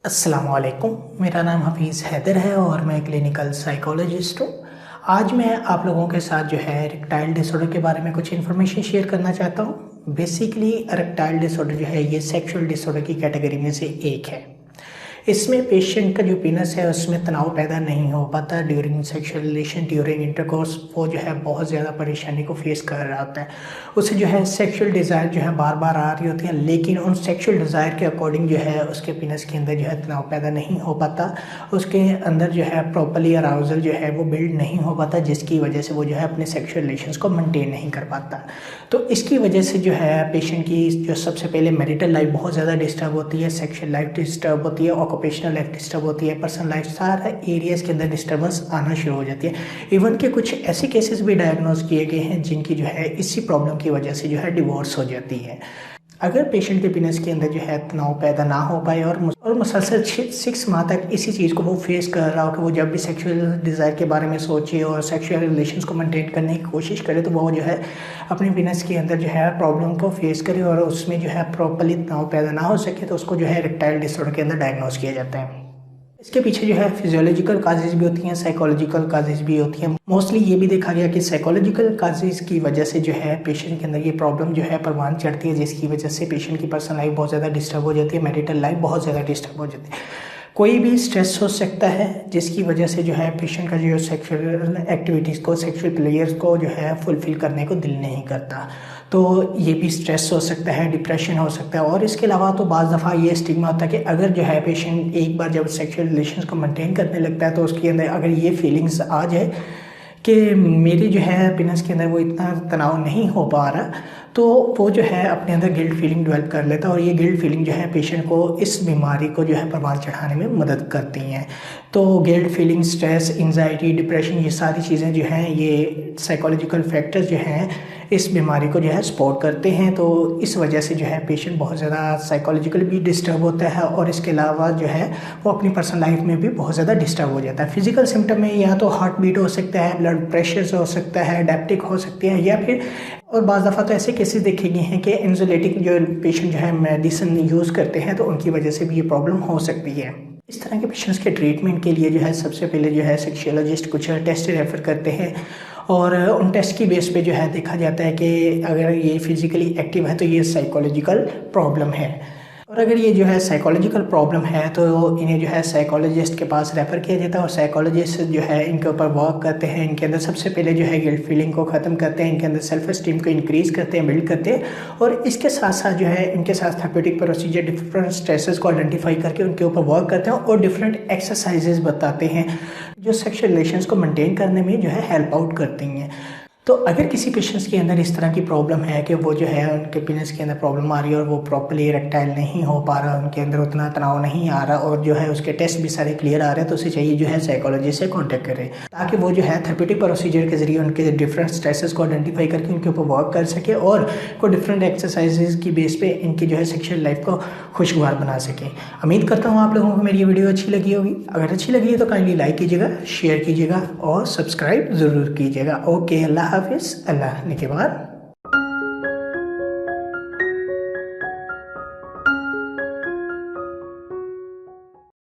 अस्सलामुअलैकुम। मेरा नाम हफीज़ हैदर है और मैं क्लिनिकल साइकोलॉजिस्ट हूँ। आज मैं आप लोगों के साथ जो है इरेक्टाइल डिसऑर्डर के बारे में कुछ इन्फॉर्मेशन शेयर करना चाहता हूँ। बेसिकली इरेक्टाइल डिसऑर्डर जो है ये सेक्सुअल डिसऑर्डर की कैटेगरी में से एक है। इसमें पेशेंट का जो पीनस है उसमें तनाव पैदा नहीं हो पाता during sexual relation, during intercourse. वो जो है बहुत ज़्यादा परेशानी को फेस कर रहा होता है। उसे जो है सेक्सुअल डिज़ायर जो है बार बार आ रही होती है, लेकिन उन सेक्सुअल डिज़ायर के अकॉर्डिंग जो है उसके पीनस के अंदर जो है तनाव पैदा नहीं हो पाता। उसके अंदर जो है प्रॉपरली अराउजल जो है वो बिल्ड नहीं हो पाता, जिसकी वजह से वो जो है अपने सेक्सुअल रिलेशंस को मेंटेन नहीं कर पाता। तो इसकी वजह से जो है पेशेंट की जो सबसे पहले मैरिटल लाइफ बहुत ज़्यादा डिस्टर्ब होती है, सेक्सुअल लाइफ डिस्टर्ब होती है, ऑक्यूपेशनल लाइफ डिस्टर्ब होती है, पर्सनल लाइफ, सारा एरियाज़ के अंदर डिस्टर्बेंस आना शुरू हो जाती है। इवन के कुछ ऐसे केसेस भी डायग्नोज किए गए हैं जिनकी जो है इसी प्रॉब्लम की वजह से जो है डिवोर्स हो जाती है। अगर पेशेंट के पीनस के अंदर जो है तनाव पैदा ना हो पाए और मुसलसल 6 माह तक इसी चीज़ को वो फेस कर रहा हो कि वो जब भी सेक्सुअल डिज़ायर के बारे में सोचे और सेक्सुअल रिलेशंस को मेंटेन करने की कोशिश करे, तो वो जो है अपने पीनस के अंदर जो है प्रॉब्लम को फेस करे और उसमें जो है प्रॉपरली तनाव पैदा ना हो सके, तो उसको जो है इरेक्टाइल डिसऑर्डर के अंदर डायग्नोज किया जाता है। इसके पीछे जो है फिजियोलॉजिकल काजेज भी होती हैं, साइकोलॉजिकल काजेज भी होती हैं। मोस्टली ये भी देखा गया कि साइकोलॉजिकल काजेज की वजह से जो है पेशेंट के अंदर ये प्रॉब्लम जो है परवान चढ़ती है, जिसकी वजह से पेशेंट की पर्सनल लाइफ बहुत ज़्यादा डिस्टर्ब हो जाती है, मैरिटल लाइफ बहुत ज़्यादा डिस्टर्ब हो जाती है। कोई भी स्ट्रेस हो सकता है जिसकी वजह से जो है पेशेंट का जो सेक्सुअल एक्टिविटीज़ को, सेक्सुअल प्लेयर्स को जो है फुलफिल करने को दिल नहीं करता। तो ये भी स्ट्रेस हो सकता है, डिप्रेशन हो सकता है। और इसके अलावा तो बाज़ दफ़ा ये स्टिग्मा होता है कि अगर जो है पेशेंट एक बार जब सेक्सुअल रिलेशंस को मेंटेन करने लगता है तो उसके अंदर अगर ये फीलिंग्स आ जाए कि मेरे जो है पीनस के अंदर वो इतना तनाव नहीं हो पा रहा, तो वो जो है अपने अंदर गिल्ट फीलिंग डेवलप कर लेता है और ये गिल्ट फीलिंग जो है पेशेंट को इस बीमारी को जो है परवान चढ़ाने में मदद करती हैं। तो guilt feeling, stress, anxiety, depression, ये सारी चीज़ें जो हैं ये साइकोलॉजिकल फैक्टर्स जो हैं इस बीमारी को जो है सपोर्ट करते हैं। तो इस वजह से जो है पेशेंट बहुत ज़्यादा साइकोलॉजिकल भी डिस्टर्ब होता है और इसके अलावा जो है वो अपनी पर्सनल लाइफ में भी बहुत ज़्यादा डिस्टर्ब हो जाता है। फिजिकल सिम्टम में या तो हार्ट बीट हो सकता है, ब्लड प्रेशर हो सकता है, डायबिटिक हो सकती है, या फिर और बाज़ दफ़ा तो ऐसे केसेस देखे गए हैं कि एंजाइटिक जो पेशेंट जो है मेडिसिन यूज़ करते हैं तो उनकी वजह से भी ये प्रॉब्लम हो सकती है। इस तरह के पेशेंट्स के ट्रीटमेंट के लिए जो है सबसे पहले जो है सेक्सोलॉजिस्ट कुछ टेस्ट रेफर करते हैं और उन टेस्ट की बेस पे जो है देखा जाता है कि अगर ये फिजिकली एक्टिव है तो ये साइकोलॉजिकल प्रॉब्लम है, और अगर ये जो है साइकोलॉजिकल प्रॉब्लम है तो इन्हें जो है साइकोलॉजिस्ट के पास रेफ़र किया जाता है और साइकोलॉजिस्ट जो है इनके ऊपर वर्क करते हैं। इनके अंदर सबसे पहले जो है गिल्ट फीलिंग को ख़त्म करते हैं, इनके अंदर सेल्फ एस्टीम को इंक्रीज़ करते हैं, बिल्ड करते हैं, और इसके साथ साथ जो है इनके साथ थेरेप्यूटिक प्रोसीजर डिफरेंट स्ट्रेसेस को आइडेंटिफाई करके उनके ऊपर वर्क करते हैं और डिफरेंट एक्सरसाइजेज बताते हैं जो सेक्सुअल रिलेशंस को मेंटेन करने में जो है हेल्प आउट करती हैं। तो अगर किसी पेशेंट्स के अंदर इस तरह की प्रॉब्लम है कि वो जो है उनके पीनस के अंदर प्रॉब्लम आ रही है और वो प्रॉपर्ली इरेक्टाइल नहीं हो पा रहा, उनके अंदर उतना तनाव नहीं आ रहा और जो है उसके टेस्ट भी सारे क्लियर आ रहे हैं, तो उसे चाहिए जो है साइकोलॉजिस्ट से कांटेक्ट करें ताकि वो जो है थेरेप्यूटिक प्रोसीजर के जरिए उनके डिफरेंट स्ट्रेसेस को आइडेंटिफाई करके उनके ऊपर वर्क कर सके और को डिफरेंट एक्सरसाइजेज की बेस पे इनकी जो है सेक्सुअल लाइफ को खुशगवार बना सके। उम्मीद करता हूँ आप लोगों को मेरी ये वीडियो अच्छी लगी होगी। अगर अच्छी लगी है तो काइंडली लाइक कीजिएगा, शेयर कीजिएगा और सब्सक्राइब ज़रूर कीजिएगा। ओके, अल्लाह हाफिज़। अल्लाह के बाद